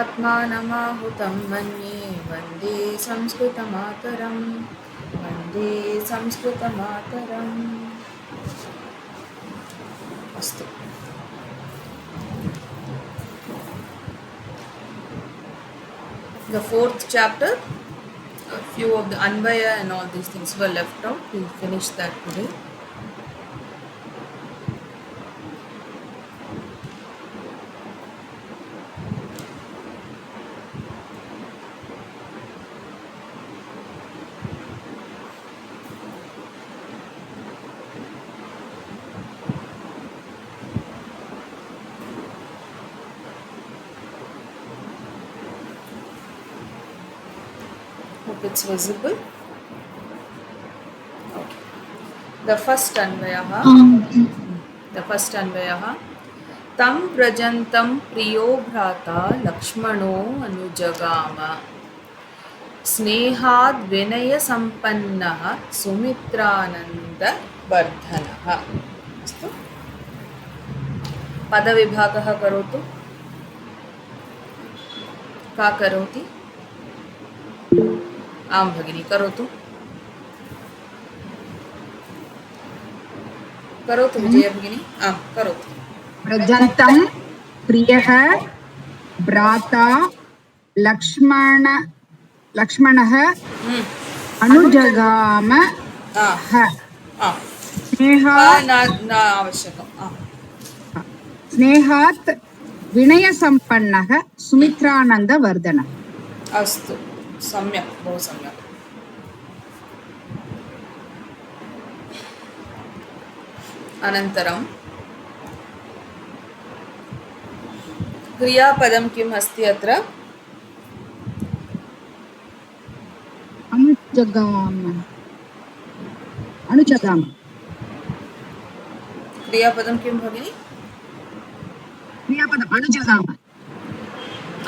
आत्मानमाहुतं मन्ये वन्दे संस्कृतमातरं वन्दे संस्कृतमातरम् अस्तु the fourth chapter, a few of the Anvaya and all these things were left out. We'll finish that today. Hope it's visible. Okay. The first Anvayah. Tam prajantam priyo bhrata lakshmano anujagama स्नेहाद विनय संपन्नः सुमित्रानंद वर्धनः। अस्तु पदविभागः करोतु। का करोति? आं भगिनी करोतु। करोतु विजय भगिनी। आं करोतु। प्रजन्तं प्रियः भ्राता लक्ष्मणः अनुजगाम स्नेहात् विनयसम्पन्नः सुमित्रानन्दवर्धनः। अस्तु सम्यक्, बहु सम्यक्। अनन्तरं क्रियापदं किम् अस्ति अत्र? अनुजगाम। क्रियापदं किं भगिनी? क्रियापदम् अनुजगाम।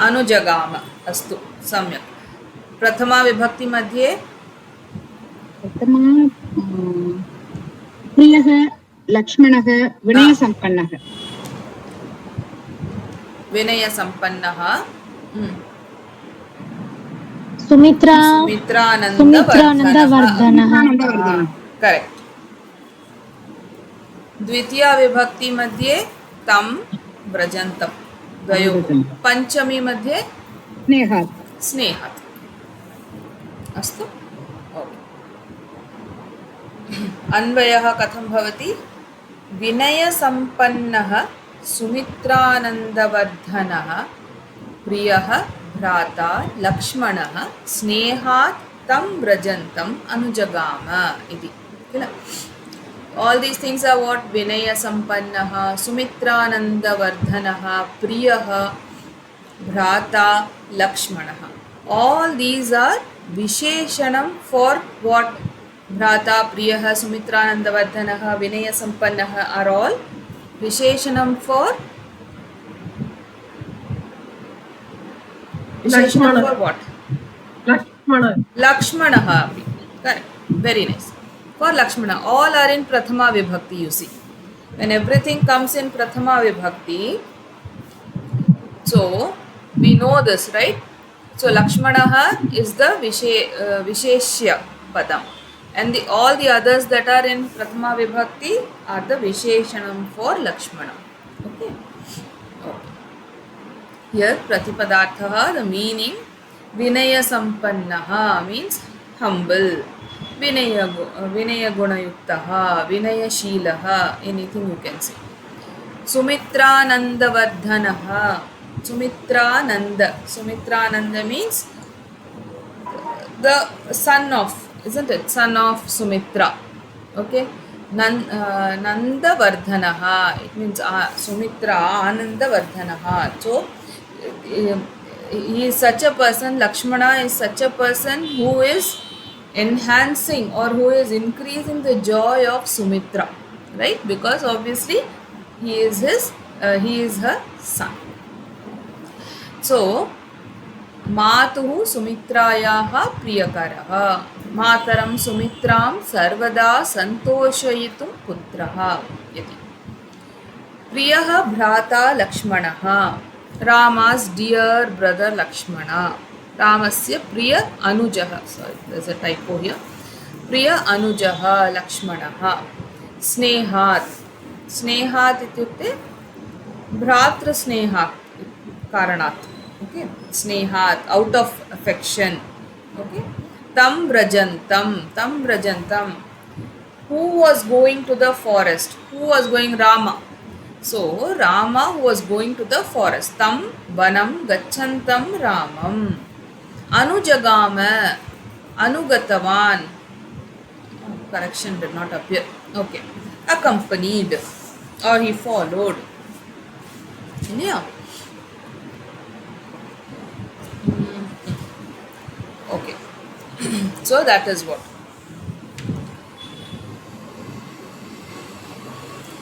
अनुजगाम। अस्तु सम्यक्। प्रथमा विभक्ति मध्ये प्रियः लक्ष्मणः विनयसम्पन्नः। विनयसम्पन्नः सुमित्रानन्दवर्धनः। करेक्ट। द्वितीया विभक्ति मध्ये तं व्रजन्तं द्वयोः। पंचमी मध्ये स्नेहात्। अस्तु अन्वयः कथं भवति? विनयसम्पन्नः सुमित्रानन्दवर्धनः प्रियः भ्राता लक्ष्मणः स्नेहात् तं व्रजन्तम् अनुजगाम इति किल? All these things are what? विनयसम्पन्नः, सुमित्रानन्दवर्धनः, प्रियः, भ्राता, लक्ष्मणः. All these are विशेषणं for what? भ्राता, प्रियः, सुमित्रानन्दवर्धनः, विनयसम्पन्नः are all विशेषणं for what? Lakshmanah. Correct. Very nice. For Lakshmana, all are in Prathama Vibhakti, you see. When everything comes in Prathama Vibhakti, so we know this, right? So Lakshmanah is the Visheshya Padam. And all the others that are in Prathama Vibhakti are the Visheshanam for Lakshmana. Okay. Here Pratipadartha, the meaning Vinaya Sampannaha means humble. Vinaya Gunayuktaha, Vinaya Sheelaha, anything you can say. Sumitranandavardhanaha, Sumitrananda means the son of, isn't it? Son of Sumitra. Okay. Nandavardhanaha, it means Sumitra Anandavardhanaha. So he is such a person, Lakshmana is such a person who is enhancing or who is increasing the joy of Sumitra, right? Because obviously he is her son. So मातुः सुमित्रायाः प्रियकरः, मातरं सुमित्रां सर्वदा सन्तोषयितुं पुत्रः इति। प्रियः भ्राता लक्ष्मणः, Rama's dear brother Lakshmana. Ramasya Priya Anujaha. Sorry, there's a typo here. Priya Anujaha Lakshmanaha. Snehat. Snehat ityukte Bhratra Snehat Karanat. Okay. Snehat, out of affection. Okay. Tam Brajantam. Tam Brajantam. Who was going to the forest? Who was going? Rama. So Rama was going to the forest. Tam vanam gachantam Ramam. Anujagama. Anugatavan. Oh, correction did not appear. Okay. Accompanied. Or he followed. Yeah. Okay. So that is what.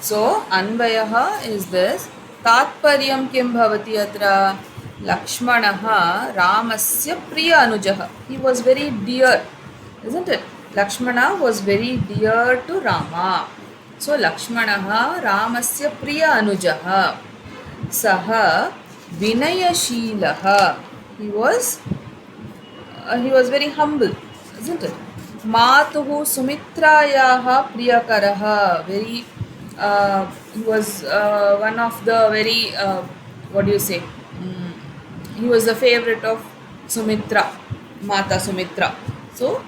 So Anvayaha is this. Tatparyam kim bhavati atra? Lakshmanaha Ramasya Priya Anujaha. He was very dear, isn't it? Lakshmana was very dear to Rama. So Lakshmanaha Ramasya Priya Anujaha. Saha Vinayashilaha. He was very humble, isn't it? Matuhu Sumitrayaha Priyakaraha. Very he was one of the very what do you say? He was the favorite of Sumitra, Mata Sumitra. So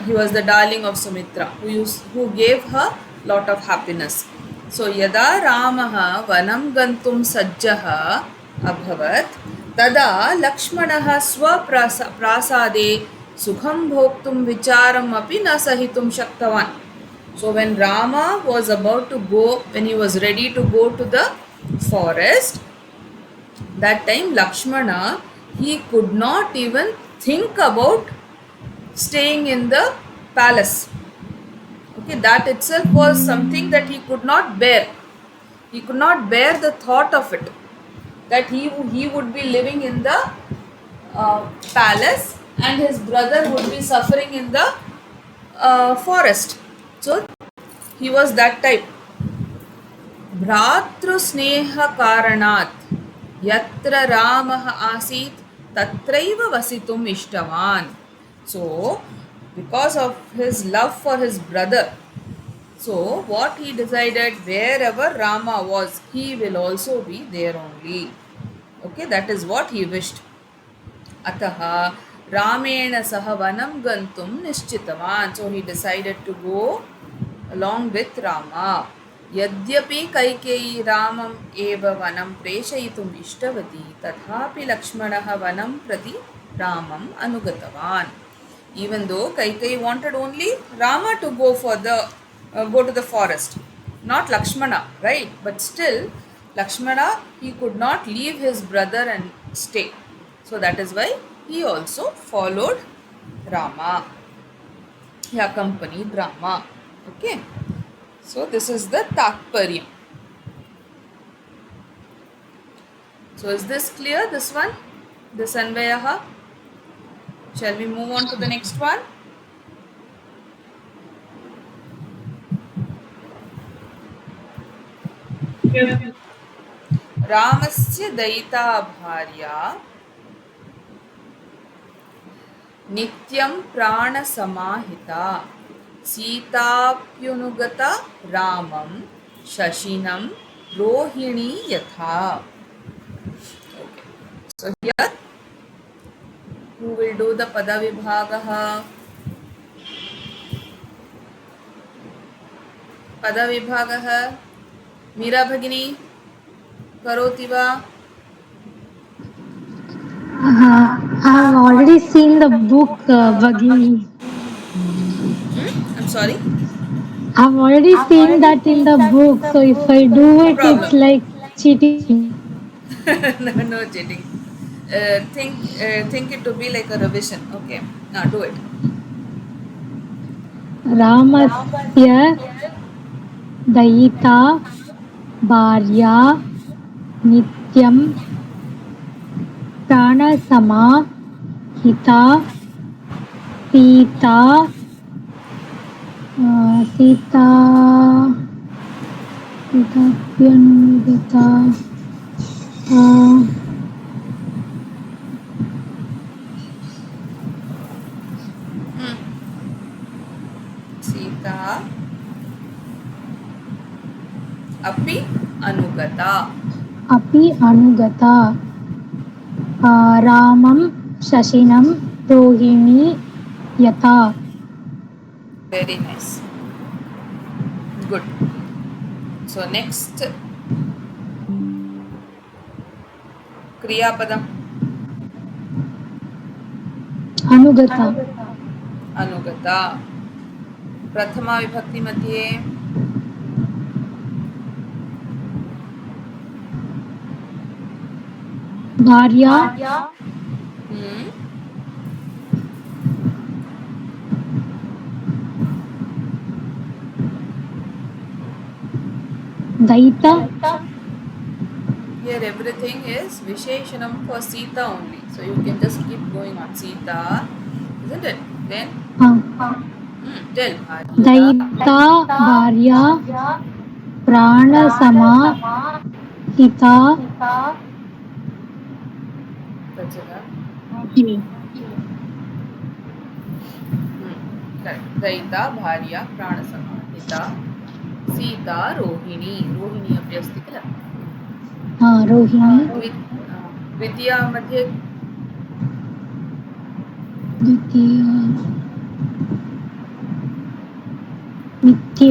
he was the darling of Sumitra, who gave her lot of happiness. So yada Ramaha vanam gantum sajjaha abhavat tada Lakshmanaha prasade sukham bhoktum vicharam api na sahitum shaktavan. So when Rama was about to go, when he was ready to go to the forest, that time Lakshmana, he could not even think about staying in the palace. Okay, that itself was something that he could not bear. He could not bear the thought of it, that he would be living in the palace and his brother would be suffering in the forest. So he was that type. Bhratru sneha karanat yatra Ramaha asit tatraiva vasitum ishtavan. So because of his love for his brother, so what he decided, wherever Rama was, he will also be there only. Okay, that is what he wished. Ataha Ramena saha vanam gantum nishchitavan. So he decided to go along with Rama. Yadyapi Kaikeyi Ramam eva vanam preshayitum ishtavati tathapi Lakshmanaha vanam prati Ramam anugatavan. Even though Kaikeyi wanted only Rama to go to the forest, not Lakshmana, right? But still, Lakshmana, he could not leave his brother and stay. So that is why he also followed Rama. He accompanied Rama. Okay. So this is the Tatparyam. So is this clear, this one? This Anvayaha? Shall we move on to the next one? Yes. Ramasya Daita Bharya Nityam Prana Samahita Sitapyunugata Ramam Shashinam Rohini Yatha. Okay. So here, who will do the Padavibhagaha? Padavibhagaha. Meera Bhagini, Karoti va? I've already seen the book, Bhagini. I'm sorry? I've already seen that in the book, so if I do it, problem. it's like cheating. No cheating. Think it to be like a revision. Okay, now do it. Ramasya Daita Bharya Nityam Pranasama Hita Sita Pyangata अनुगता. अपि अनुगता रामं शशिनं रोहिणी यथा. Very nice. Good. So next क्रियापदम् अनुगता अनुगता. प्रथमा विभक्ति मध्ये भार्या हम्म, दयिता here everything is Visheshanam for Sita only. So you can just keep going on Sita, isn't it? Then tell Bharya. दयिता भार्या प्राणसमा हिता Rachana. Rohini Correct. Daita Bharya Pranasamahita Sita Rohini. Rohini अपि अस्ति किल? रोहिणी द्वितीया मध्ये द्वितीय नित्य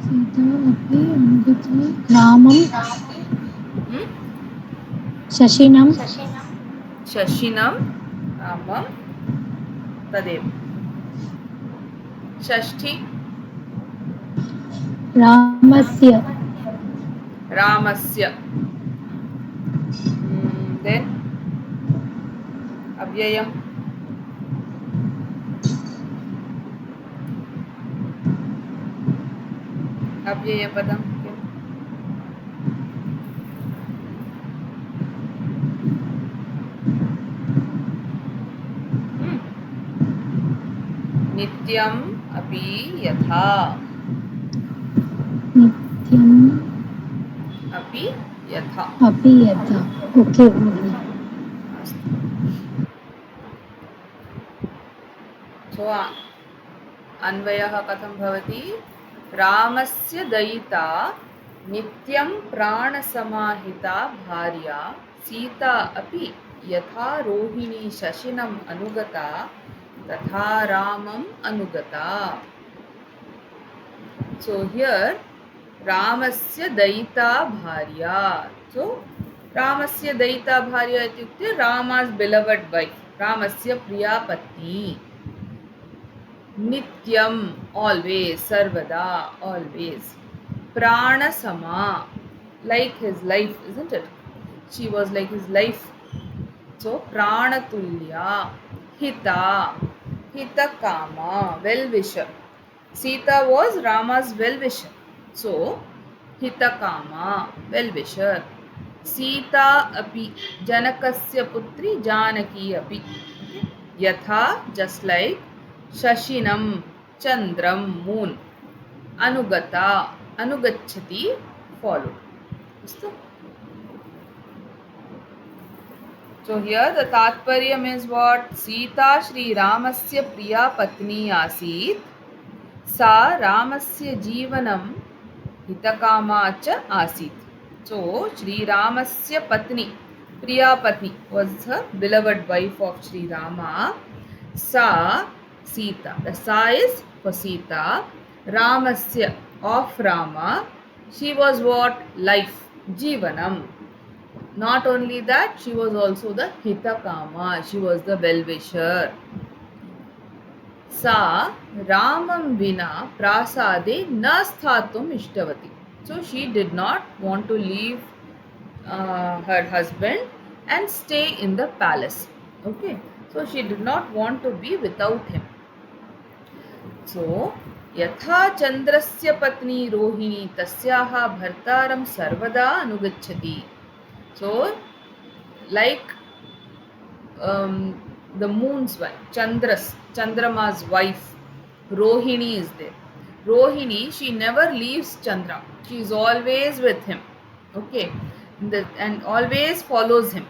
सीता अपि अनुगता रामं हम्म, शशिनं शशिनं रामं तदेव. षष्ठी रामस्य रामस्य. Then अव्ययम् अव्ययपदं किम्? नित्यम् अपि यथा. नित्यम् अपि यथा. अपि यथा. ओके सो अन्वयः कथं भवति? रामस्य दयिता नित्यं प्राणसमाहिता भार्या सीता अपि यथा रोहिणी शशिनम् अनुगता तथा रामम् अनुगता. So here रामस्य दयिता भार्या. So रामस्य दयिता भार्या इत्युक्ते Rama's beloved wife, रामस्य प्रिया पत्नी. नित्यम always, सर्वदा always. Pranasama, like his life, isn't it? She was like his life. So Pranatulya. Hita, Hitakama, well-wisher. Sita was Rama's well-wisher. So Hitakama, well-wisher. Sita api, Janakasya putri Janaki api. Yatha, just like. Shashinam, Chandram, moon. Anugata, Anugachati, followed. So here the Tatparyam is what? Sita Shri Ramasya Priya Patni Asit. Sa Ramasya Jivanam Hitakama cha Asit. So Shri Ramasya Patni, Priya Patni was her beloved wife of Shri Rama. Sa Sita. The Sa is for Sita. Ramasya of Rama. She was what? Life. Jivanam. Not only that, she was also the Hitakama. She was the well-wisher. Sa Ramam Vina Prasade na sthatum ishtavati. So she did not want to leave her husband and stay in the palace. Okay. So she did not want to be without him. So यथा चंद्रस्य पत्नी रोहिणी तस्याः भर्तारं सर्वदा अनुगच्छति. So like the moon's wife, Chandrama's wife, Rohini is there. Rohini, she never leaves Chandra. She is always with him. Okay. And always follows him.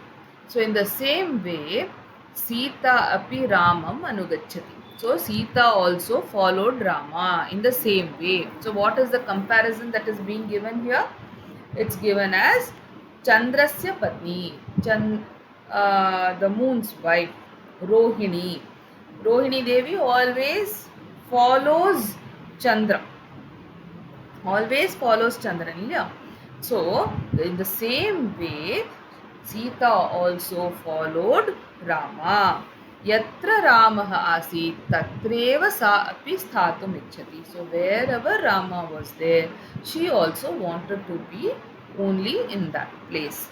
So in the same way, Sita api Ramam anugachati. So Sita also followed Rama in the same way. So what is the comparison that is being given here? It's given as Chandrasya Patni, the moon's wife, Rohini. Rohini Devi always follows Chandra, always follows Chandra. So, in the same way, Sita also followed Rama. Yatra Ramaha asit tatreva sa api sthatum ichhati. So, wherever Rama was there, she also wanted to be only in that place.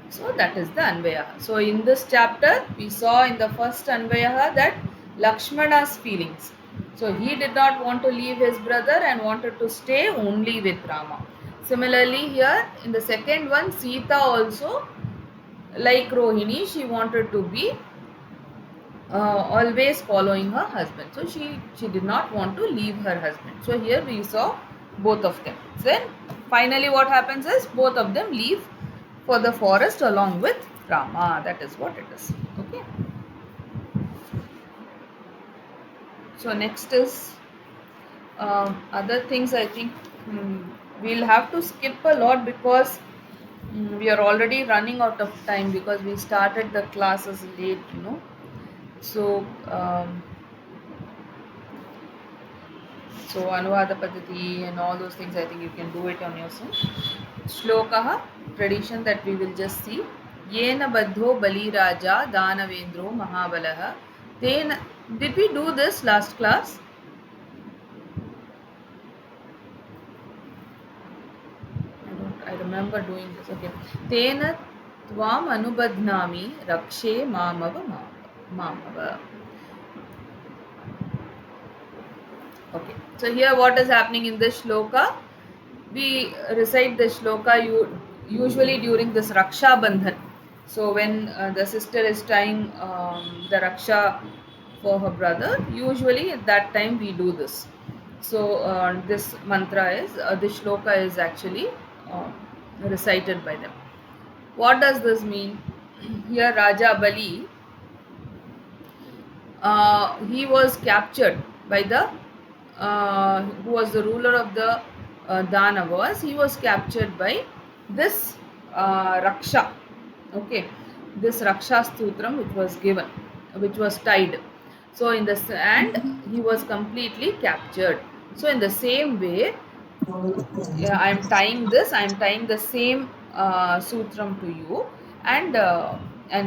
So that is the Anvayaha. So in this chapter, we saw in the first Anvayaha that Lakshmana's feelings. So he did not want to leave his brother and wanted to stay only with Rama. Similarly, here in the second one, Sita also, like Rohini, she wanted to be always following her husband. So she did not want to leave her husband. So here we saw both of them. Then finally what happens is both of them leave for the forest along with Rama. That is what it is. Okay. So next is other things. I think we'll have to skip a lot because we are already running out of time because we started the classes late, So so Anuvada Padhati and all those things, I think you can do it on your own. Shlokaha, tradition that we will just see. Yena Baddho Bali Raja Danavendro Mahabalaha. Then, did we do this last class? I remember doing this. Okay. Tena Tvam Anubadhnami Rakshe Mamava. Okay. So here what is happening in this shloka? We recite the shloka usually during this Raksha Bandhan. So when the sister is tying the Raksha for her brother, usually at that time we do this. So this mantra is, this shloka is actually recited by them. What does this mean? Here Raja Bali, he was captured by the who was the ruler of the Danavas. He was captured by this Raksha. Okay, this Raksha Stutram which was given, which was tied. So in the and he was completely captured. So in the same way, I am tying this. I am tying the same sutram to you, and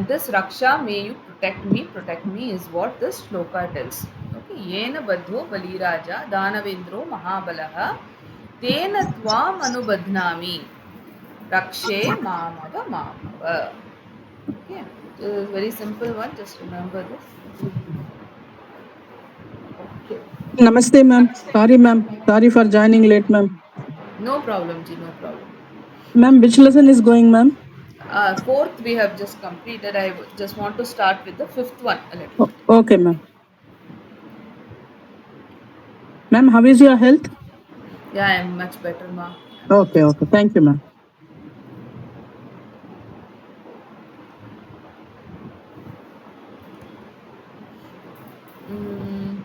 this Raksha, may you protect me. Protect me is what this shloka tells. Okay, Yena Badho Baliraja Danavendro Mahabalaha Tena Tvam Anubadhnami Rakshe Mamava Mamava. Okay, so this is a very simple one. Just remember this. Okay. Namaste, ma'am. Sorry, ma'am. Sorry for joining late, ma'am. No problem, Ji. No problem. Ma'am, which lesson is going, ma'am? Fourth we have just completed. I just want to start with the fifth one a little. Okay, ma'am. Ma'am, how is your health? Yeah, I am much better, ma. Okay. Thank you, ma'am. Mm,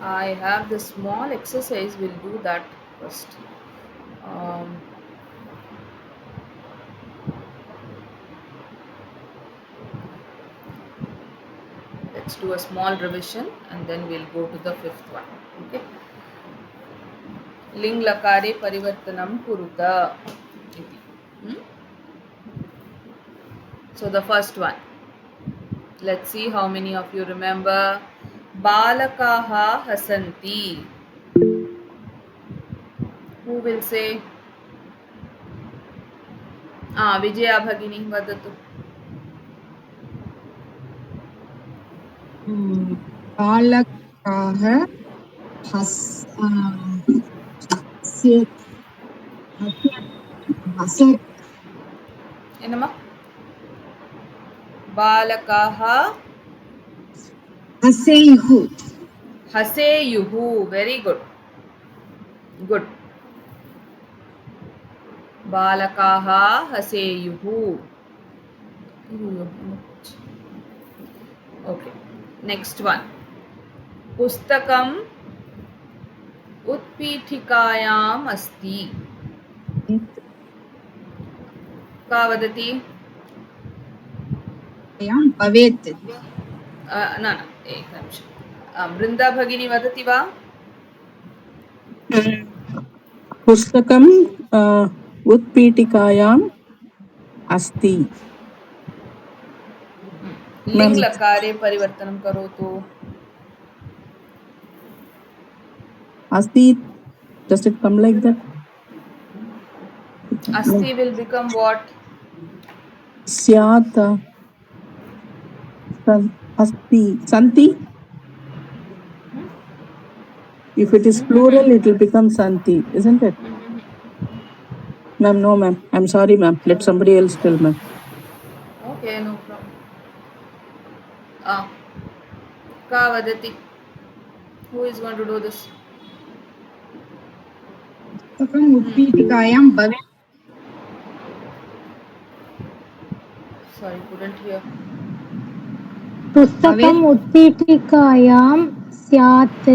I have this small exercise. We'll do that first. Let's do a small revision and then we'll go to the fifth one. Okay. Ling lakare parivartanam kuruta. So the first one. Let's see how many of you remember. Balakaha hasanti. Who Who will say? Vijaya Bhagini vadatu. बालकाः हसेत् हसेत् Enama? Balakaha हसेयुः haseyuhu. Very good. Good. Balakaha haseyuhu. Okay. Next one. पुस्तकम् उत्पीठिकायाम् अस्ति. का वदति? भवेत् न एकनिमिषम्. वृन्दा भगिनी वदति वा? पुस्तकम् उत्पीठिकायाम् अस्ति. लिङ् लकारे परिवर्तनं करोतु. अस्ति, does it come like that? Asti will become what? स्यात् अस्ति santi. If it is plural, it will become santi, isn't it? Ma'am, no ma'am. I'm sorry ma'am. Let somebody else tell ma'am. Okay, no problem. Ka vadati. Who is going to do this? पुस्तकम् उत्पीठिकायां भवेत् Sorry, couldn't hear. पुस्तकम् उत्पीठिकायां स्यात्.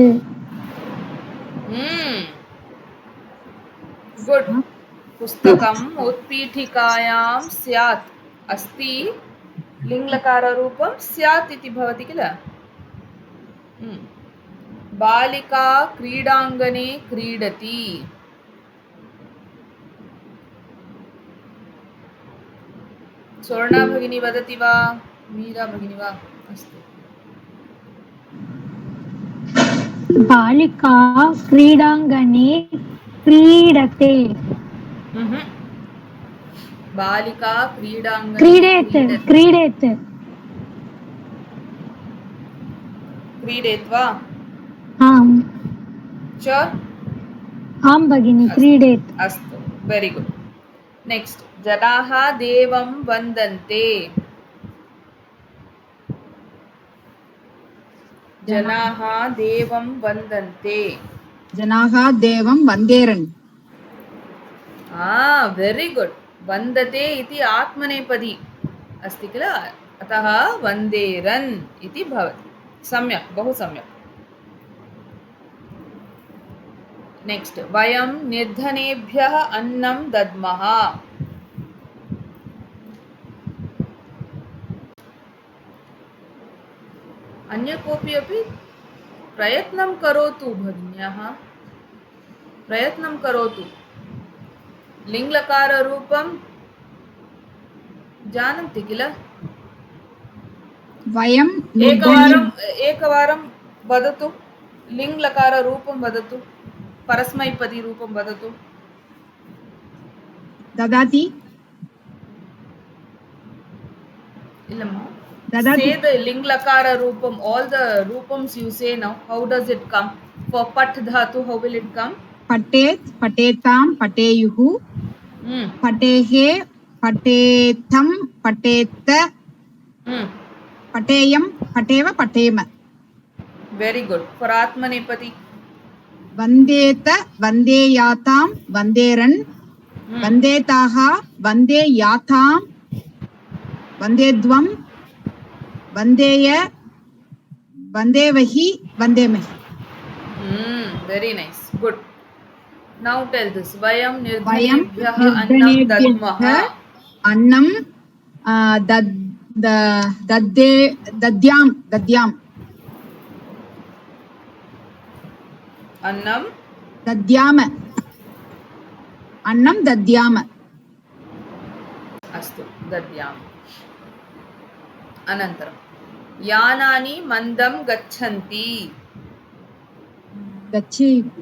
Good. पुस्तकम् उत्पीठिकायां स्यात्. अस्ति लिङ्लकाररूपं स्यात् इति भवति किल? बालिका क्रीडाङ्गणे क्रीडति. स्वर्णा भगिनी वदति वा? मीरा भगिनी वा? अस्तु. बालिका क्रीडाङ्गणे क्रीडते. बालिका क्रीडाङ्गणे क्रीडेत् क्रीडेत् क्रीडेत् वा? आम् च? आं भगिनि क्रीडेत्. अस्तु, वेरी गुड. नेक्स्ट. जनाः देवं वन्दन्ते. जनाः देवं वन्दन्ते. जनाः देवं वन्देरन् वेरी गुड. वन्दते इति आत्मनेपदी अस्ति किल, अतः वन्देरन् इति भवति. सम्यक्, बहु सम्यक्. नेक्स्ट. वयं निर्धनेभ्यः अन्नं दद्मः. अन्य कोऽपि अपि प्रयत्नं करोतु भगिन्याः, प्रयत्नं करोतु. लिङ्लकाररूपं जानन्ति किल? वयं एकवारं वदतु. लिङ्लकाररूपं वदतु. परस्मैपदीरूपं वदतु. ददाति इल्लम्मा. ददाति Say the लिङ्लकार Rupam. All the rupams you say now. How does it come? For pat dhatu, how will it come? पठेत् पठेतां पठेयुः पठेः पठेतं पठेत पठेयं पठेव पठेम. Very good. For Atmanepadi. वन्देत वन्देयातां वन्देरन् वन्देताः वन्देयातां वन्देद्वं वन्देय वन्देवहि वन्देमहि. Very nice. Good. Now tell this. Vayam वयं निर्धनेभ्यः अन्नं दद्मः. अन्नं दद्यां अन्नं दद्याम अन्नं दद्याम. अस्तु, दद्याम. अनन्तरं. यानानि मन्दं गच्छन्ति. गच्छेयुः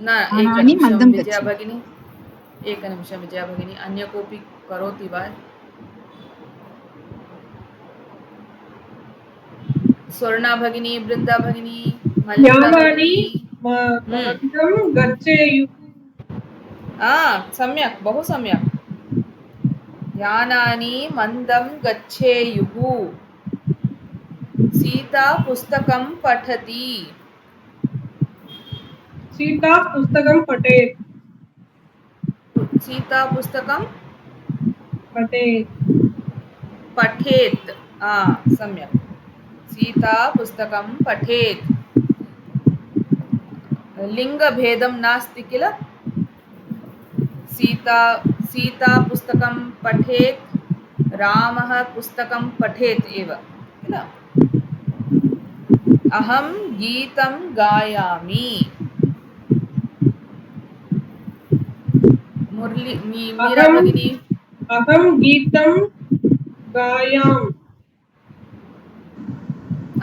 न यानानि एकनिमिषं मन्दं विजया गच्छन्ति। भगिनी, एकनिमिषं विजया भगिनी, अन्य कोऽपि करोति वा? स्वर्णा भगिनी, बृन्दा भगिनी, मल्लिका यानानि भगिनी। मन्दं गच्छेयुः। सम्यक्, बहु सम्यक्। यानानि मन्दं गच्छेयुः। सीता पुस्तकं पठति। सीता पुस्तकं पठेत्। सीता पुस्तकं पठेत्। पठेत्। सम्यक्। सीता पुस्तकं पठेत्। लिङ्गभेदं नास्ति किल? सीता पुस्तकं पठेत्, रामः पुस्तकं पठेत् एव किल? अहं गीतं गायामि। मीरा अहं भगिनी, गीतं गायामि।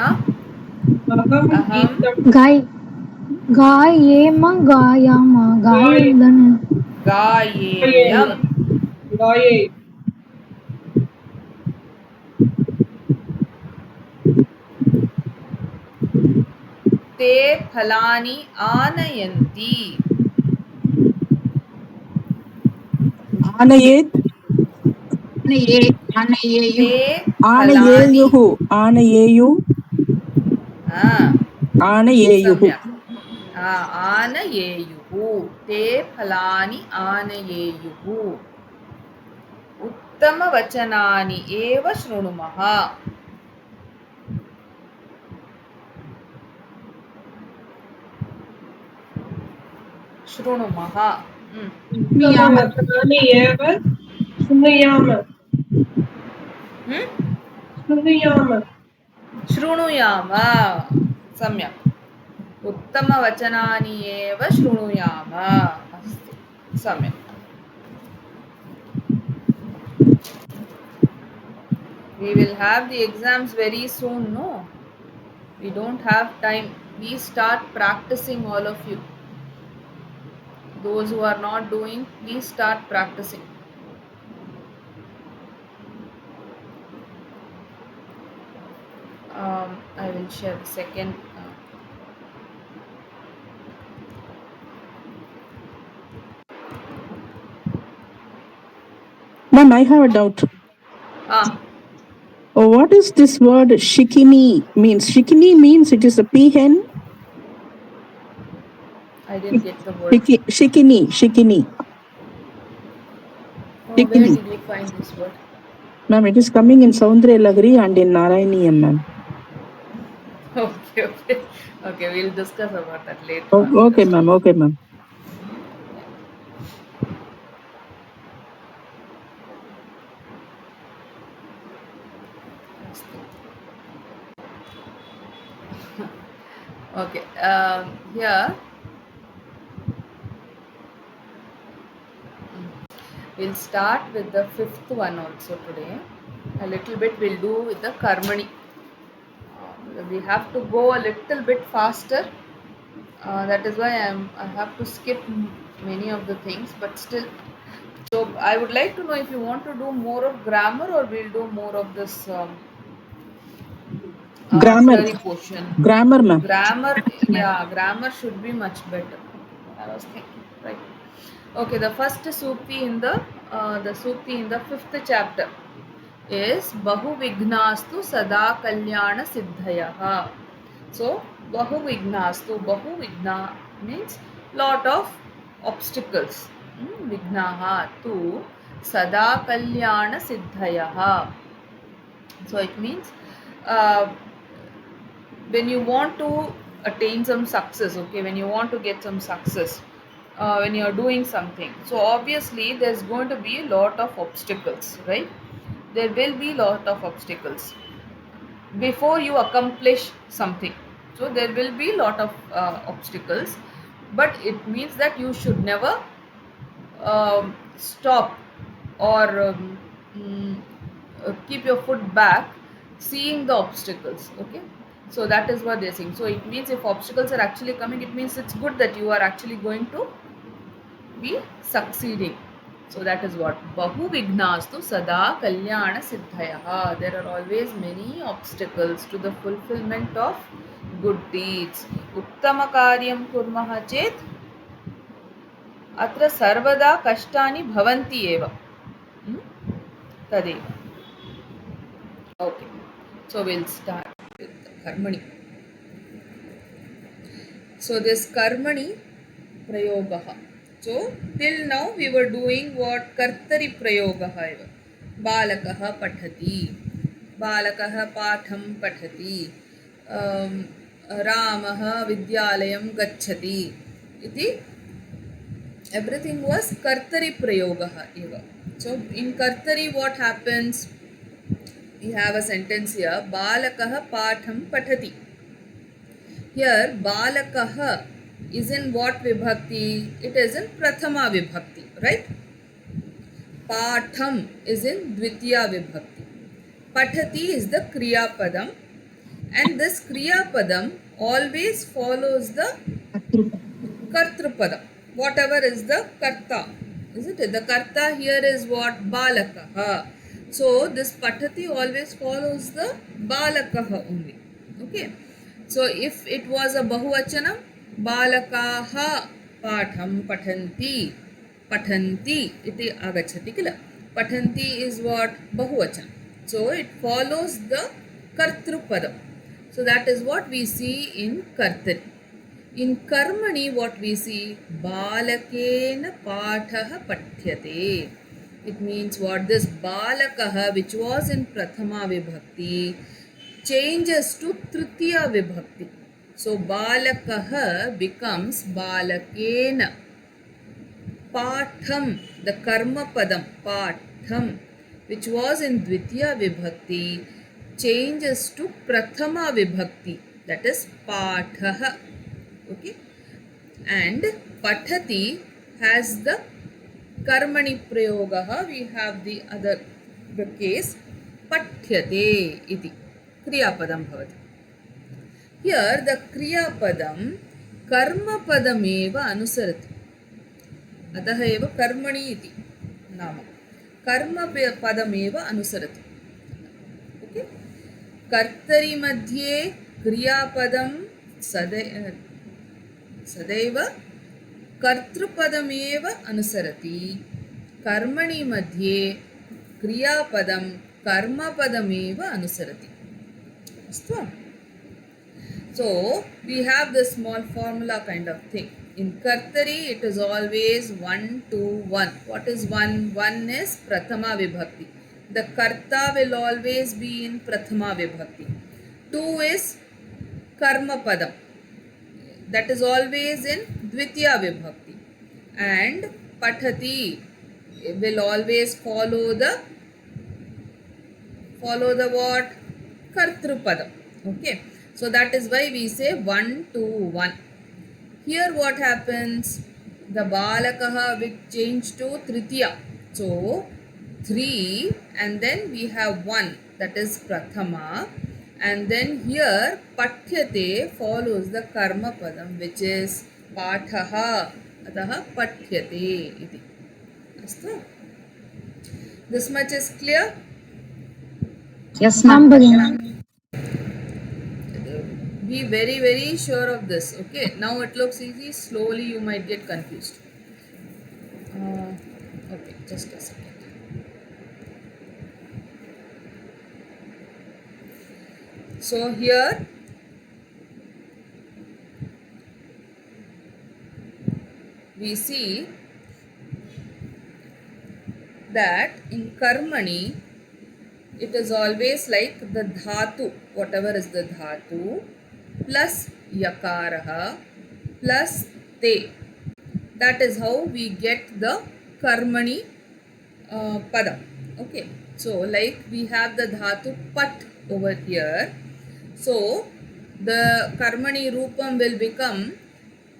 अहं अहं गीतं गायेम गायाम गायेन्दन गायेयम्। गाये। ते फलानि आनयन्ति। आनयेत् आनयेयुः। ते फलानि आनयेयुः आनयेयु आनयेयुः सम्यक्। आनयेयुः। ते फलानि आनयेयुः। उत्तमवचनानि एव शृणुमः। शृणुमः। उत्तमवचनानि एव शृणुयाम। शृणुयाम। शृणुयाम। सम्यक्। उत्तमवचनानि एव शृणुयाम। अस्तु, सम्यक्। We will have the exams very soon, no? We don't have time. Please start practicing, all of you. Those who are not doing, please start practicing. I will share the second. Ma'am, I have a doubt. What is this word shikini means? Shikini means it is a peahen. I didn't get the word. Shikini. Where did you find this word? Ma'am, it is coming in Saundra Lagri and in Narayaniyam, ma'am. Okay, we'll discuss about that later. Okay, ma'am. Okay, here we'll start with the fifth one also today. A little bit we'll do with the karmani. We have to go a little bit faster. That is why I have to skip many of the things, but still. So I would like to know if you want to do more of grammar or we'll do more of this Grammar. theory portion. Grammar, ma'am. Grammar should be much better. I was thinking, right? Okay, the first sukti in the sukti in the 5th chapter is Bahu Vignastu Sada Kalyana Siddhayaha. So Bahu Vigna means lot of obstacles. Vignaha tu Sada Kalyana Siddhayaha. So it means when you want to attain some success, okay, when you want to get some success, when you are doing something, so obviously there's going to be a lot of obstacles, right? There will be lot of obstacles before you accomplish something. So there will be lot of obstacles, but it means that you should never stop or keep your foot back. seeing the obstacles. Okay, so that is what they're saying. So it means if obstacles are actually coming, it means it's good that you are actually going to be succeeding. So that is what bahu vignastu sada kalyana siddhayah. There are always many obstacles to the fulfillment of good deeds. Uttama karyam kurmah chet अत्र सर्वदा कष्टानि भवन्ति एव. तदेव. Okay, so we'll start with karmani. So this karmani prayogah. So till now we were doing what kartari prayogah eva. Balakah pathati, balakah patham pathati, ramah vidyalayam gacchati iti. Everything was kartari prayogah eva. So in kartari what happens? We have a sentence here, balakah patham pathati. Here balakah is in what vibhakti? It is in prathama vibhakti, right? Patham is in dvitiya vibhakti. Pathati is the kriya padam, and this kriya padam always follows the kartrupadam. Whatever is the karta, isn't it? The karta here is what? Balakah. So this pathati always follows the balakah only. Okay. So if it was a bahuvachanam, balakaha patham pathanti, pathanti iti agachati kila. Pathanti is what? Bahuvachanam. So it follows the kartrupadam. So that is what we see in kartari. In karmani what we see? Balakena pathah pathyate. It means what? This balakah which was in prathama vibhakti changes to tritiya vibhakti. So balakah becomes balakena. Patham, the karma padam, patham, which was in dvitiya vibhakti changes to prathama vibhakti, that is pathah. Okay, and pathati has the karmani prayogah. We have the other the case pathyate iti kriya padam bhavati. Here the kriya padam karma padam eva anusarati. Atah eva karmani iti nama. Karma padam eva anusarati. Okay, kartari madhye kriya padam सदैव कर्तृपदमेव अनुसरति. कर्मणि मध्ये क्रियापदं कर्मपदमेव अनुसरति. अस्तु. So we have this small formula kind of thing. In kartari it is always 1 to 1. What is 1? 1 is prathama vibhakti. The karta will always be in prathama vibhakti. 2 is karma padam. That is always in dvitiya vibhakti. And pathati will always follow the what? Kartrupadam. Okay. So that is why we say 1 to 1. Here what happens? The balakaha will change to tritiya. So 3 and then we have 1, that is prathama. And then here pathyate follows the karma padam, which is pathaha. Ataha pathyate iti. Astu. This much is clear? Yes, ma'am. Be very, very sure of this. Okay, now it looks easy. Slowly you might get confused. Okay, just a second. So here we see that in karmani it is always like the dhatu, whatever is the dhatu, plus yakaraha plus te. That is how we get the karmani padam. Okay, so like we have the dhatu pat over here. So the karmani rupam will become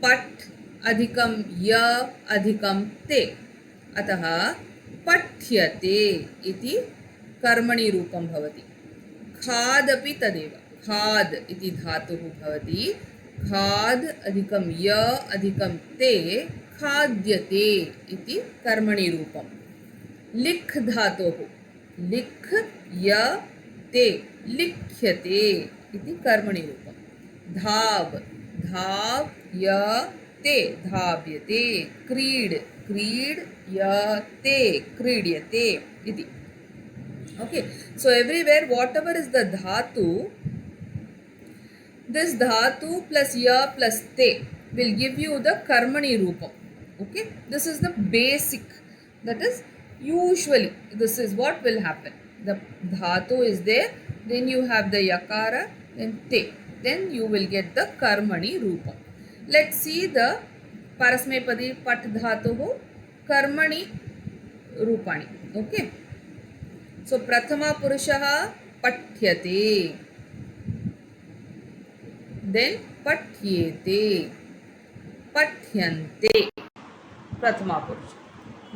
pat adhikam ya adhikam te. Ataha pathyate iti karmani rupam bhavati. खादपि तदेव खाद् इति धातुः भवति खाद् अधिकं य अधिकं ते खाद्यते इति कर्मणि रूपम् लिख् धातोः लिख् य ते लिख्यते इति कर्मणि रूपम् धाव धाव य ते धाव्यते क्रीड क्रीड य ते क्रीड्यते इति okay so everywhere whatever is the dhatu this dhatu plus ya plus te will give you the karmani roopam okay this is the basic that is usually this is what will happen the dhatu is there then you have the yakara then te then you will get the karmani roopam let's see the parasmepadi pat dhatuh karmani roopani okay so prathama purushah pathyate then pathyete pathyante prathama purusha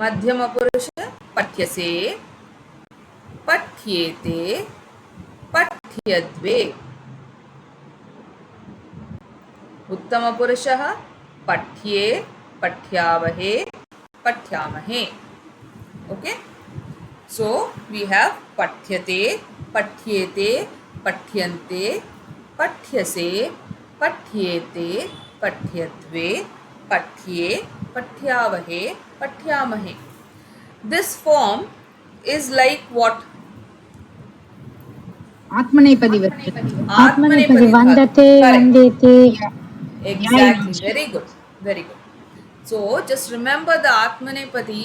madhyama purusha pathyase pathyete pathyadve uttama purushah patye pathyavahe pathyamahe okay so we have pathyate pathyete pathyante pathyase pathyete pathyadve patye pathyavahe pathyamahe this form is like what Atmanepadi Vachati. Atmanepadi vandate, correct vandete. exactly very good very good so just remember the atmanepadi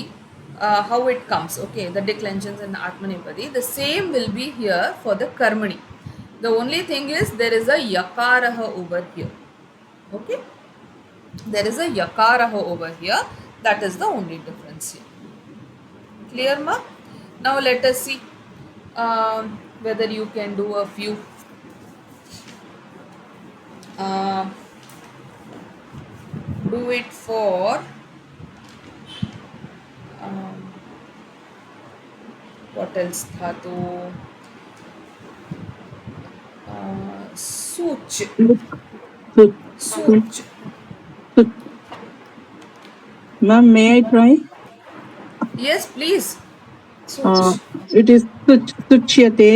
how it comes okay the declensions in atmanepadi the same will be here for the karmani the only thing is there is a yakarah over here okay there is a yakarah over here that is the only difference here clear ma now let us see whether you can do a few do it for what else dhatu such Such. such Ma'am, may I try? yes please such It is suchyate, suchyete,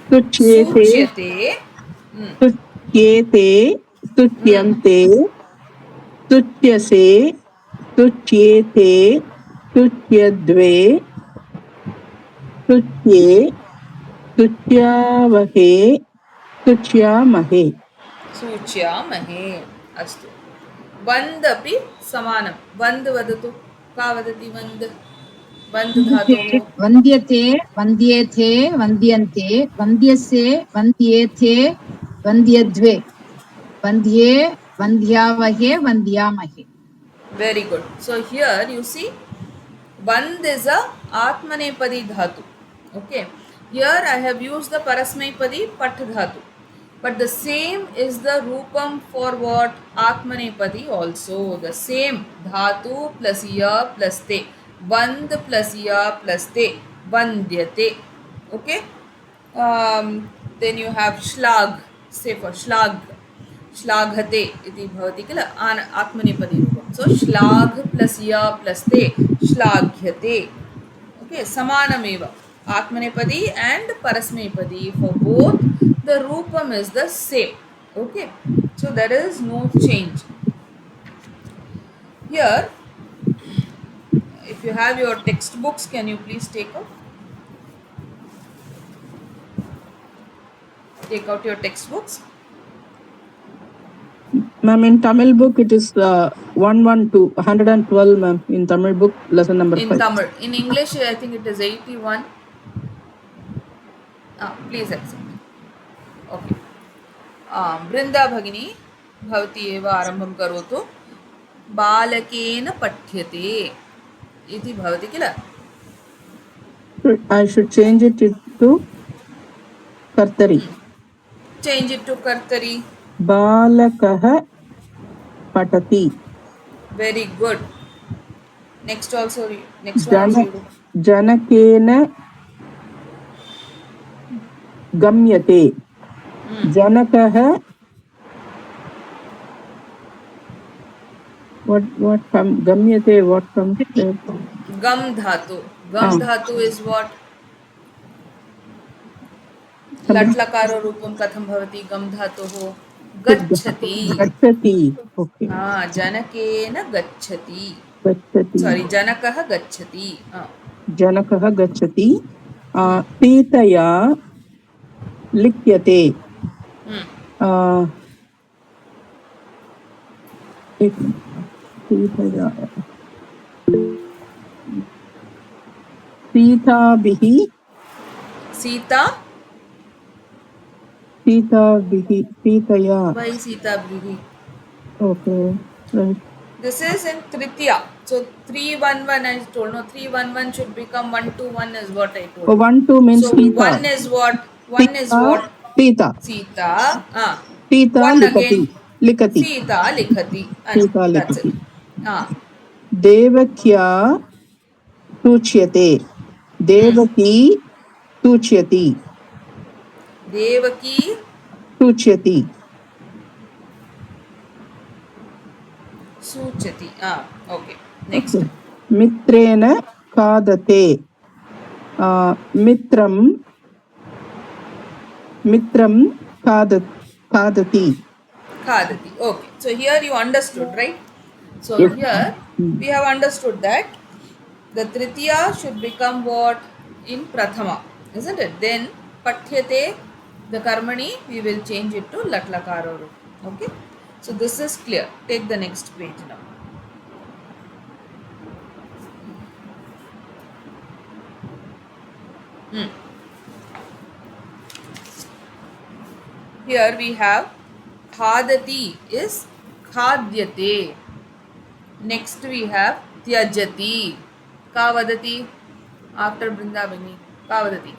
suchyate sucyete, sucyante, sucyase, sucyete, sucyadve, sucye, sucyavahe, sucyamahe. सूच्यामहे अस्तु वन्द् अपि समानं वन्द् वदतु का वदति वन्द् वन्द् धातोः Vandyate, vandyethe, vandyante, vandyase, vandyethe, vandyadve. Vandye, vandyavahe, vandyamahe. very good so here you see vand is a atmanepadi dhatu okay here I have used the parasmaipadi pat dhatu but the same is the roopam for what atmanepadi also the same dhatu plus ya plus te vand plus ya plus te vandyate okay then you have shlag say for shlag श्लाघते इति भवति किल आत्मनेपदी रूपं सो श्लाघ plus य plus ते श्लाघ्यते okay समानमेव आत्मनेपदी एंड परस्मैपदी फॉर बोथ द रूपम is the same okay so there is no change here if you have your textbooks can you please take out your textbooks. Ma'am, in Tamil book it is 112, ma'am. In Tamil book, lesson number 5. In Tamil. In English, I think it is 81. Please accept. Okay. Brinda Bhagini, Bhavati eva arambham karotu. Balakena pathyate. Iti bhavati kila. I should change it to Kartari. Change it to Kartari. Balakah patati. Very good. Next also read. Janakena गम्यते जनकः what come गम्यते what comes there? Gam dhatu. Gam dhatu is what? लट् लकार रूपं कथं भवति गम धातुः? गच्छति. गच्छति ओके हाँ, जनकेन गच्छति. गच्छति Sorry, जनकः गच्छति. जनकः गच्छति सीतया लिख्यते सीतया सीताभिः सीता. सीताभिः सीतया Why सीताभिः? Okay right This is in Tritiya. So 311 I told. No, 311 should become 121 is what I told. 1 2 means So Sita. one is what? One is what? Sita. Sita. Sita One लिखति again. लिखति Sita likhati. Sita That's लिखति it. देवक्या सूच्यते Devaki सूच्यति Devaki सूच्यति suchati. Okay. Next. मित्रेण खादते मित्रं खादति Khadati. Okay. So here you understood, right? So Yes. here we have understood that the Tritiya should become what? In Prathama. Isn't it? Then Pathyate, the Karmani, we will change it to Lat Lakara root. Okay? So this is clear. Take the next page now. Here we have Khadati is Khadyate. Next we have Tyajati. Ka vadati? After Brindavani. Ka vadati?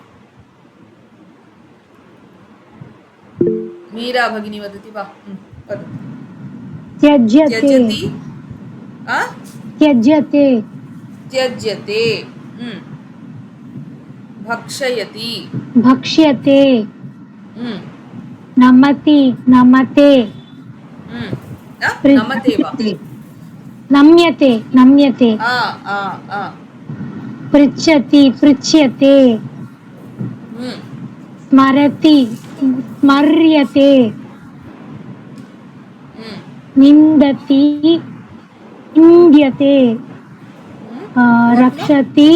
Meera Bhagini vadati va. Vadati. त्यज्यते Tyajati. त्यज्यते Tyajate. Bhakshayati. भक्ष्यते Hmm. नमति नमते Namate va. नम्यते नम्यते पृच्छति पृच्छ्यते स्मरति स्मर्यते निन्दति निन्द्यते रक्षति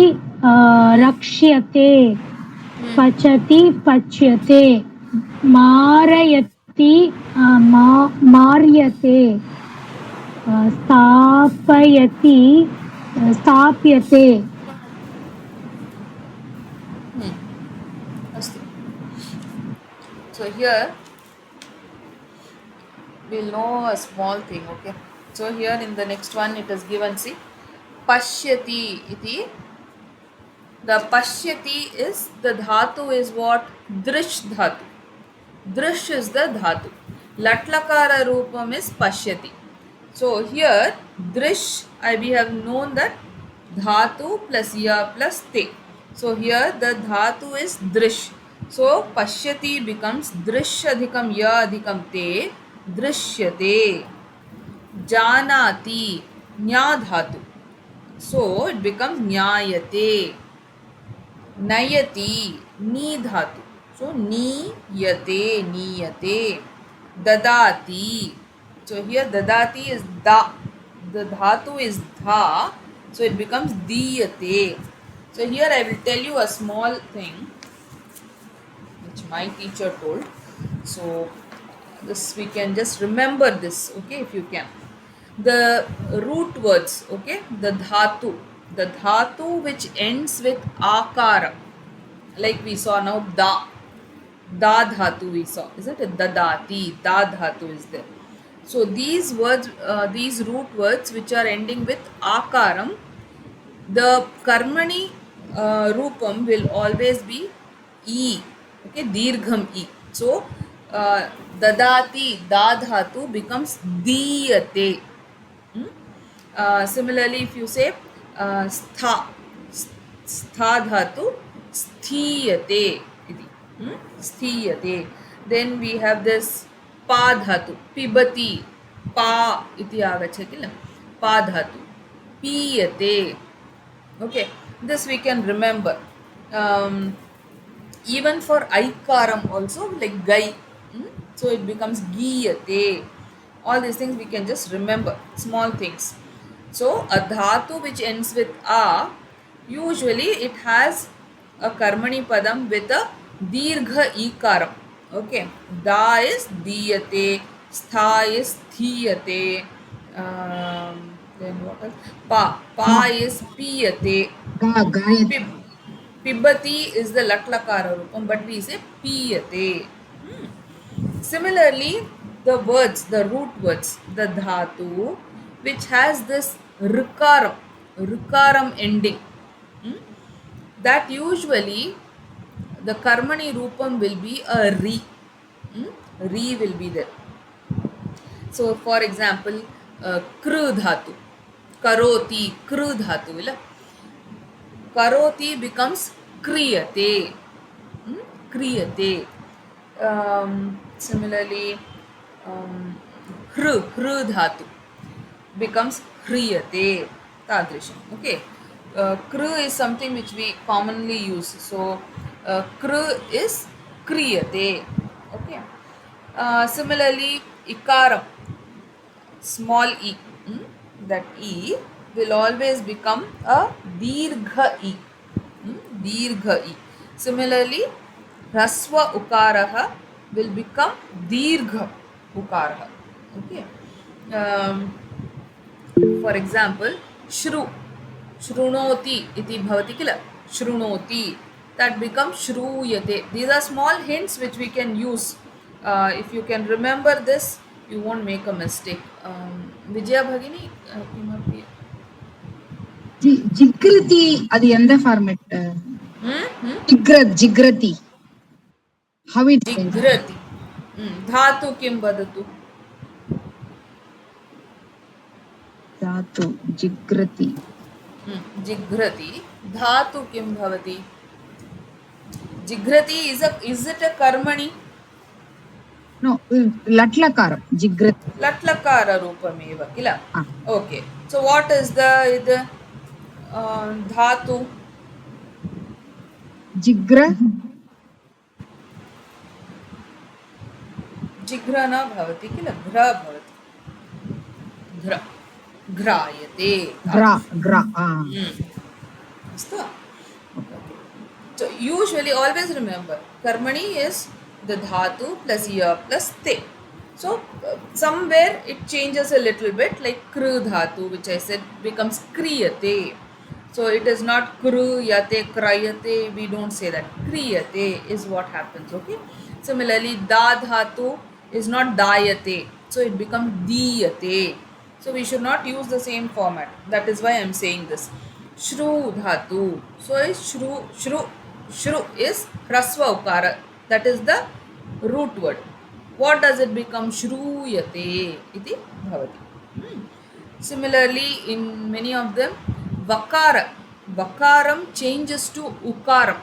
रक्ष्यते पचति पच्यते मारयति मार्यते स्थापयति स्थाप्यते Astu. So here we'll know a small thing, okay? So here in the next one it is given, see, pashyati iti. The pashyati is the dhatu is what? Drish dhatu. Drish is the dhatu. Latlakara roopam is pashyati. So here drish, we have known that dhatu plus ya plus te. So here the dhatu is drish. So pashyati becomes drish adhikam ya adhikam te drishyate. Janati nya dhatu. So it becomes nyayate. Nayati ni dhatu. So niyate niyate. Dadati. So here dadati is da. The dhatu is dha. So it becomes diyate. So here I will tell you a small thing which my teacher told. So this we can just remember this, okay, if you can. The root words, okay, the dhatu which ends with akara, like we saw now da dhatu we saw, isn't it? Dadati, da dhatu is there. So these words, these root words which are ending with akaram, the karmani roopam will always be e, okay, dirgham e. So dadati, da dhatu becomes diyate. Similarly, if you say stha dhatu sthiyate iti. Sthiyate. Then we have this pa dhatu, pibati, pa iti agachati kila, pa dhatu, piyate. Okay, this we can remember. Um, Even for aikaram also, like gai, so it becomes giyate. All these things we can just remember, small things. So a dhatu which ends with a, usually it has a karmani padam with a dirgha ikaram. Okay, da is diyate, stha is thiyate, then what else? Pa is piyate. Gayate. Pib- Pibati is the latlakara rupam, but we say piyate. Similarly, the words, the root words, the dhatu, which has this rikaram ending, that usually the karmani rupam will be a ri. Ri will be there. So, for example, kru dhatu, karoti, kru dhatu, illa? Karoti becomes kriyate. Kriyate. Similarly, hru dhatu becomes hriyate. Tadrisham. Okay. Kru is something which we commonly use. So, kru is kriyate. Okay. Similarly, ikaram, small e, that e will always become a dirgha e. Dirgha e. Similarly, rasva ukaraha will become dirgha ukaraha. Okay. For example, shru, shrunoti iti bhavati kila, shrunoti, that becomes shruyate. These are small hints which we can use. If you can remember this, you won't make a mistake. Vijaya Bhagini, kimapi? Jigrati, adi yanda format. Jigrati. How it is? Jigrati. Dhatu kim vadatu? Dhatu, jigrati. Jigrati. Dhatu kim bhavati? Jigrati is it a karmani? No, latlakaram, jigrati. Latlakara rupameva kila. Ah. Okay. So what is the dhatu? Jigra, Jigra na bhavati kila, ghra bhavati. Ghra. Ghrayate. gra. Astu? So usually always remember, karmani is the dhatu plus ya plus te. So somewhere it changes a little bit, like kru dhatu, which I said becomes kriyate. So it is not kru yate krayate, we don't say that. Kriyate is what happens, okay? Similarly, da dhatu is not dayate, so it becomes diyate. So we should not use the same format. That is why I am saying this. Shru dhatu. So is shru is hrasva ukara. That is the root word. What does it become? Shruyate iti bhavati. Similarly, in many of them, vakaram changes to ukaram.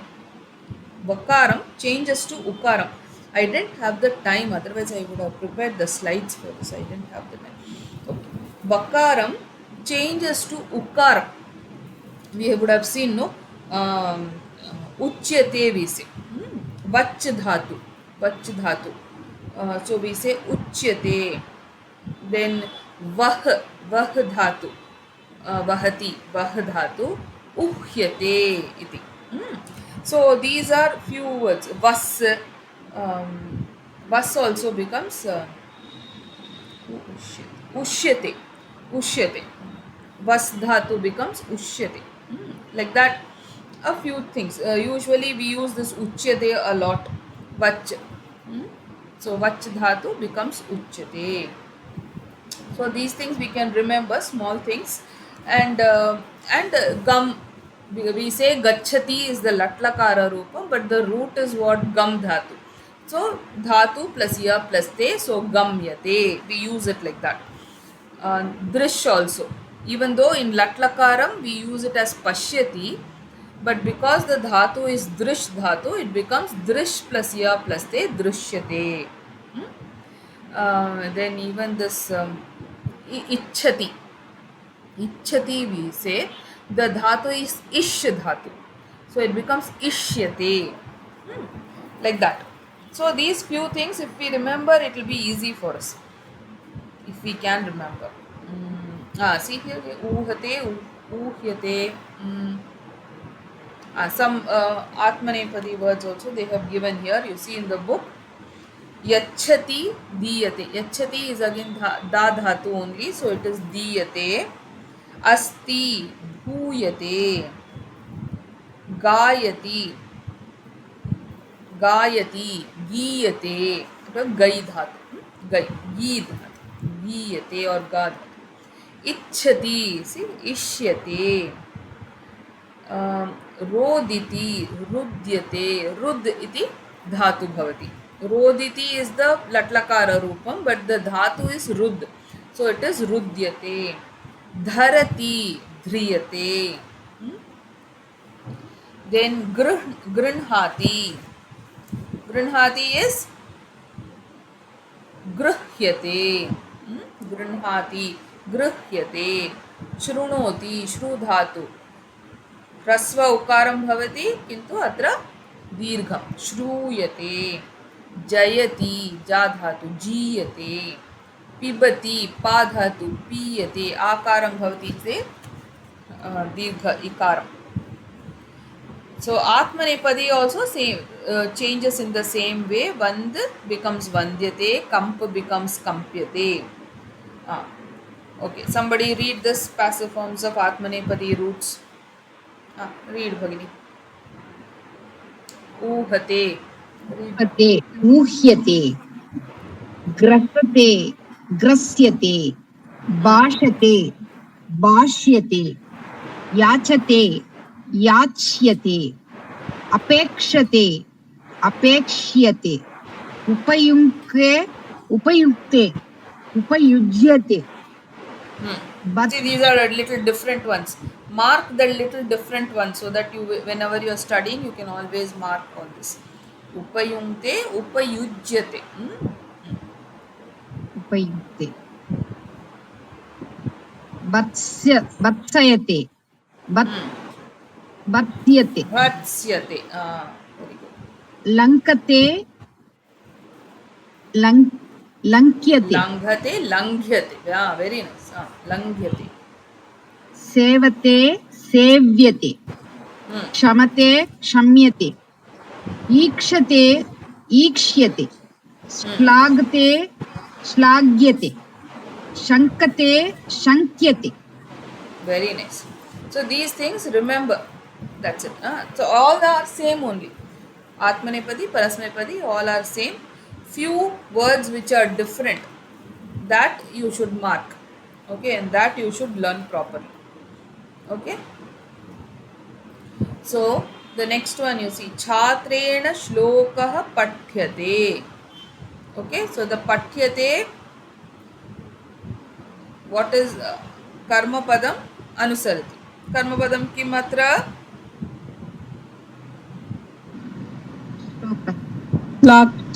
Vakaram changes to ukaram. I didn't have the time, otherwise I would have prepared the slides for this. I didn't have the time. Okay. Vakaram changes to ukaram. We would have seen, no? Uchyate we say. Vach dhatu. So we say uchyate. Then vah dhatu. Vahati, vah dhatu. Uhyate iti. So these are few words. Vas also becomes ushyate. Vas dhatu becomes ushyate. Like that, a few things. Usually we use this uchyate a lot. Vach. So vach dhatu becomes uchyate. So these things we can remember, small things. And gam, we say gachati is the latlakara rupa, but the root is what? Gam dhatu. So dhatu plus ya plus te, so gamyate. We use it like that. Drish also. Even though in latlakaram we use it as pashyati, but because the dhatu is drish dhatu, it becomes drish plus ya plus te, drishyate. Then even this ichhati, ichhati we say the dhatu is ish dhatu, so it becomes ishyate. Like that. So these few things, if we remember, it will be easy for us, if we can remember. See here, uhate, uhyate. Some atmanepadi words also they have given here. You see in the book, yachati, diyate. Yachati is again da dhatu only, so it is diyate. Asti, bhuyate. Gayati, gayati, giyate. Gai dhatu, gai, gi dhatu, giyate or ga dhatu. इच्छति, see, इष्यते. रोदिति, रुद्यते. रुद् इति धातु भवति. रोदिति is the latlakara Rupam, but the dhatu is rudd, so it is rudyate. Dharati, dhriyate. Then grinhati. Grinhati is गृह्यते. गृह्णाति, गृह्यते. शृणोति, श्रु धातु. ह्रस्व उकारं भवति, किन्तु अत्र दीर्घं. श्रूयते. जयति, जा धातु. जीयते. पिबति, पा धातु. पीयते. आकारं भवति चेत् दीर्घ इकारं. So Atmanepadi also same changes in the same way. Vand becomes vandyate, kamp becomes kampyate. Okay, somebody read this passive forms of Atmanepadi roots. Read Bhagini. Uhate. uhate, uhyate, grasate, grasyate, bhashate, bhashyate, yachate, याच्यते, अपेक्षते, अपेक्ष्यते, उपयुक्ते, उपयुक्ते, उपयुज्यते. But See, these are little different ones. Mark the little different ones so that you, whenever you are studying, you can always mark all this. Upayunkte, upayujyate. उपयुक्ते. बत्सयते, बत्स्यते. Bhatsyate. Very good. लङ्कते, लङ्क्यते. Langhate, langhyate. Yeah, very nice. Langhyate. सेवते, सेव्यते. क्षमते, क्षम्यते. ईक्षते, ईक्ष्यते. श्लाघते, श्लाघ्यते. शङ्कते, शङ्क्यते. Very nice. So these things, remember. That's it. So all are same only. Atmanepadi, Parasmepadi, all are same. Few words which are different, that you should mark. Okay, and that you should learn properly. Okay. So the next one you see, Chhatrena shlokah pathyate. Okay, so the pathyate, what is karma padam anusarati. Karma padam kim atra?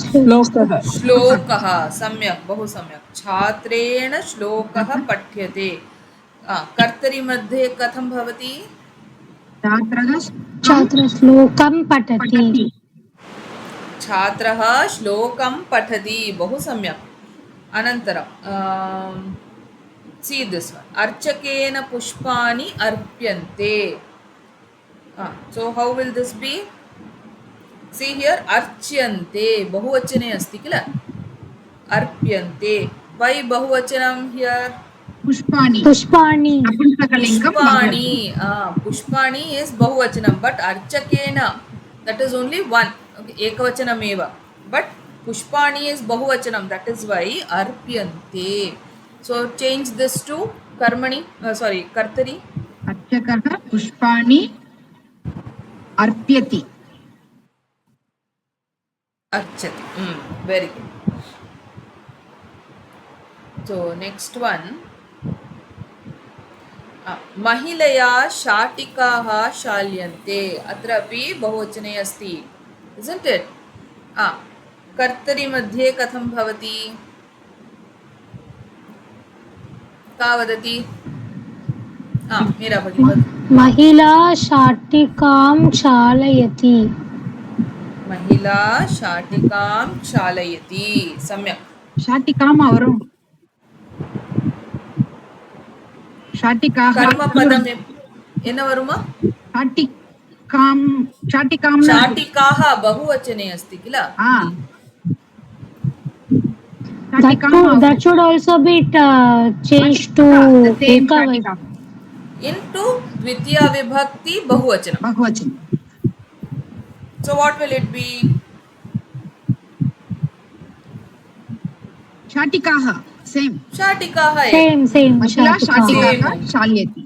श्लोकः. श्लोकः. सम्यक्, बहु सम्यक्. छात्रेण श्लोकः पठ्यते. कर्तरि मध्ये कथं भवति? छात्र श्लोकं पठति. छात्रः श्लोकं पठति. बहु सम्यक्. अनन्तरं see this one. अर्चकेन पुष्पाणि अर्प्यन्ते. So how will this be? See here, अर्च्यन्ते. बहुवचने अस्ति किल? अर्प्यन्ते. Why बहुवचनं here? पुष्पाणि. पुष्पाणि. Pushpani. Pushpani is bahuvachanam, but archakena, that is only one. Okay, ekavachanam eva. But Pushpani is bahuvachanam, that is why arpyante. So change this to karmani, kartari. अर्चकः पुष्पाणि अर्प्यति. Archati. Very good. So next one. महिलया शाटिकाः शाल्यन्ते, अत्रापि बहुवचने अस्ति, isn't it? कर्तरि मध्ये कथं भवति? का वदति? मीरा भगिनी वदतु। महिला शाटिकां क्षालयति। महिला शाटिकां क्षालयति, सम्यक्। शाटिकाम् वरुम् शाटिकाः कर्मपदम् एन्न वरुमा? शाटिकां शाटिकाः बहुवचने अस्ति किल? That should also be changed to ekavachana. Into द्वितीया विभक्ति बहुवचनं. बहुवचनं. So what will it be? शाटिकाः सेम्. शाटिकाः Same. महिला शाटिकाः शालयति.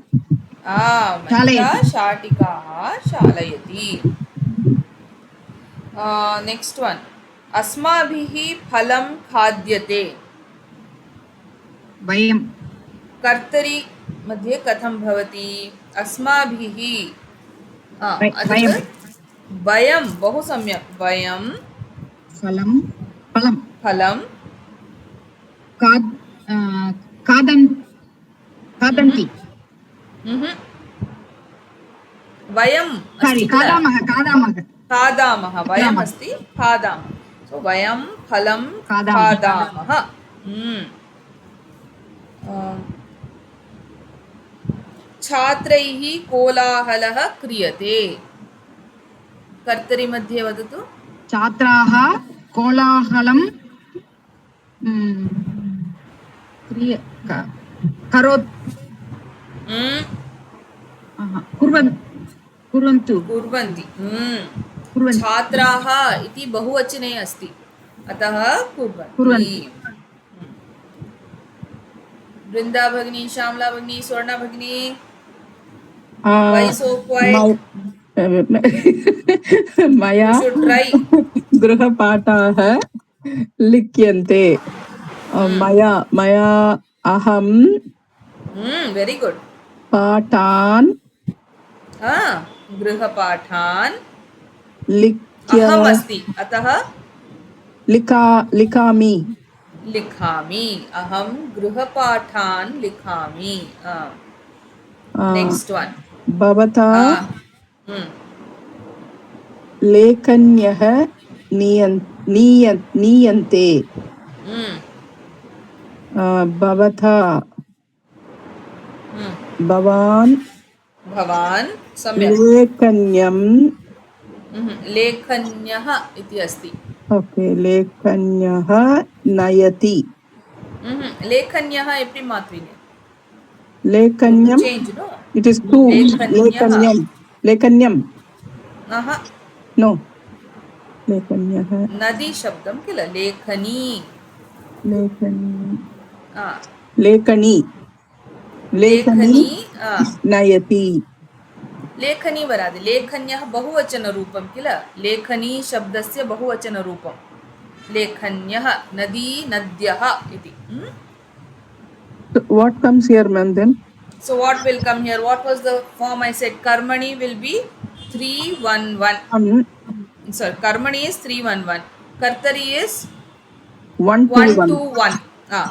महिला शाटिकाः शालयति. नेक्स्ट वन, अस्माभिः फलं खाद्यते. वयं कर्तरि मध्ये कथं भवति? अस्माभिः वयं, बहु सम्यक्, वयं फलं खादन्ति. वयं खादामः, वयम् अस्ति खादामः. सो वयं फलं खादामः. छात्रैः कोलाहलः क्रियते. कर्तरि मध्ये वदतु. छात्राः कोलाहलं कुर्वन्ति. छात्राः इति बहुवचने अस्ति, अतः कुर्वन्ति. वृंदा भगिनी, श्यामला भगिनी, स्वर्णा भगिनी, why so quiet? मया गृहपाठाः लिख्यन्ते. मया अहं वेरी गुड. पाठान् गृहपाठान् लिख्य अहम् अस्ति, अतः लिखामि. अहं गृहपाठान् लिखामि. नेक्स्ट वन, भवता लेखन्यः नीयन्ते. भवता भवान् सम्यक्. लेखन्यः इति अस्ति. ओके, लेखन्यः नयति. लेखन्यः एपि मात्रीने. लेखन्यं change no. It is two. लेखन्यं नो. लेखन्यः नदी शब्दं किल. लेखनी नयति. लेखनी वरादि. लेखन्यः बहुवचनरूपं किल. लेखनी शब्दस्य बहुवचनरूपं. लेखन्यः, नदी, नद्यः इति. What comes here, ma'am, then? So what will come here? What was the form I said? Karmani will be 3-1-1. Sorry, Karmani is 3-1-1. Kartari is 1-2-1.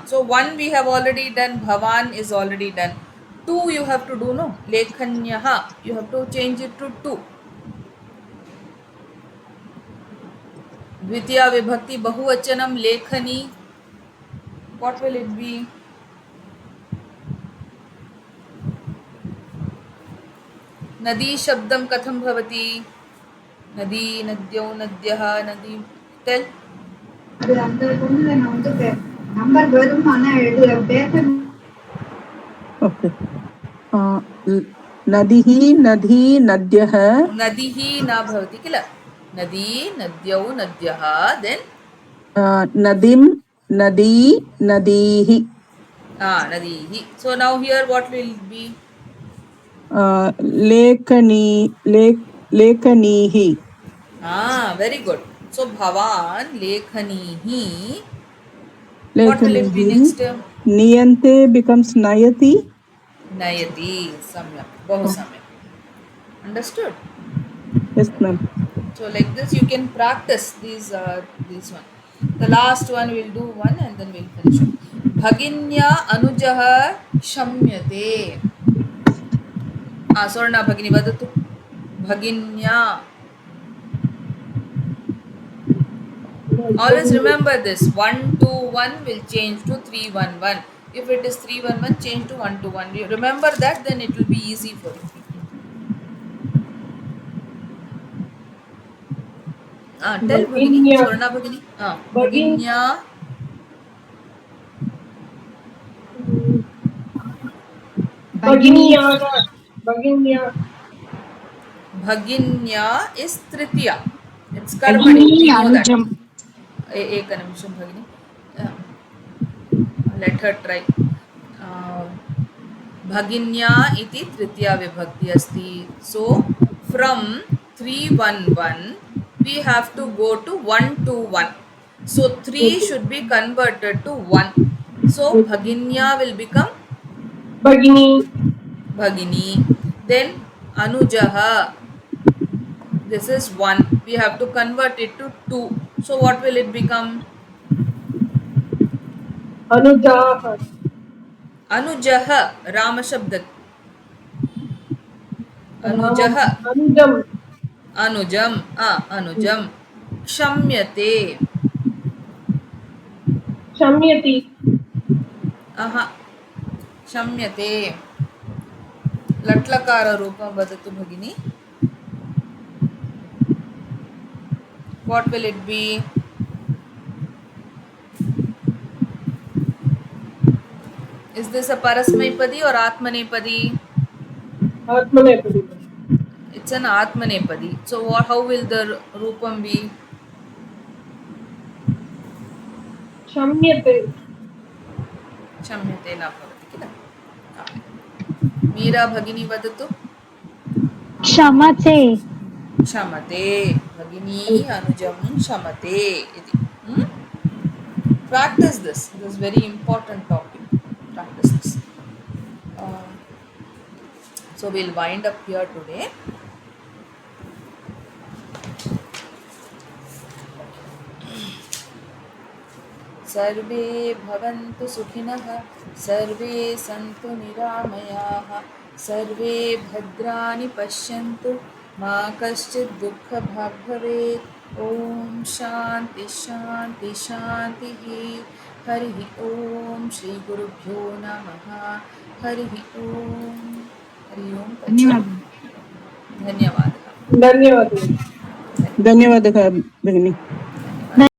So 1 we have already done. Bhavan is already done. 2 you have to do, no? Lekhanyaha. You have to change it to 2. Dvitiya vibhakti bahuvachanam lekhani. What will it be? नदी शब्दं कथं भवति? नदी, नद्यौ, नद्यः, नदी. Tail. Okay. नदी, नद्यः. नदीः न भवति किल. नदी, नद्यौ, नद्यः. देन नदीं, नदीः. नदीः. So now here what will be? लेखनीः. Very good. So Bhavan, lekhanihi. What will it be next? Niyante becomes nayati. नयति सम्यक् बहु सम्यक् understood. Yes, ma'am. So like this you can practice these one. The last one we'll do one and then we'll finish it. Bhaginya anujah shamyate. Swarna Bhagini vadatu. Bhaginya. Always remember this. 1 2 1 will change to 3 1 1. If it is 3 1 1, change to 1 2 1. You remember that, then it will be easy for you. Tell Bhagini. Bhaginya. Swarna Bhagini. Bhaginya. Bhagini. Bhaginya. Bhaginya is Tritiya. It's Karmani. Bhagini You know that. Anujam. Eka nimisham Bhagini. Let her try. Bhaginya iti Tritiya vibhakti asti. So from 3 1 1 we have to go to 1 2 1. So 3 should be converted to 1. So Bhaginya will become Bhagini. Bhagini. Then Anujaha. This is 1. We have to convert it to 2. So what will it become? Anujaha. Anujaha. Rama Shabdat. Anujaha. Anujam. Anujam. Anujam. Shamyate. Shamyati. Shamyate. Latlakara Rupam vadatu Bhagini. What will it be? Is this a Parasmaipadi or Atmanepadi? Atmanepadi. It's an Atmanepadi. So how will the Rupam be? Shamyate. Shamyate na bhavati kila. Meera Bhagini vadatu. Shamate. Shamate. Bhagini Anujam Shamate. Iti. Practice this. This is very important topic. Practice this. So we'll wind up here today. सर्वे भवन्तु सुखिनः, सर्वे सन्तु निरामयाः, सर्वे भद्राणि पश्यन्तु, मा कश्चित् दुःखभाग् भवेत्. ॐ शान्ति शान्ति शान्तिः. हरिः ॐ श्री गुरुभ्यो नमः. हरिः ॐ. हरि ओम. धन्यवादः. धन्यवादः. धन्यवादः. धन्यवादः भगिनी.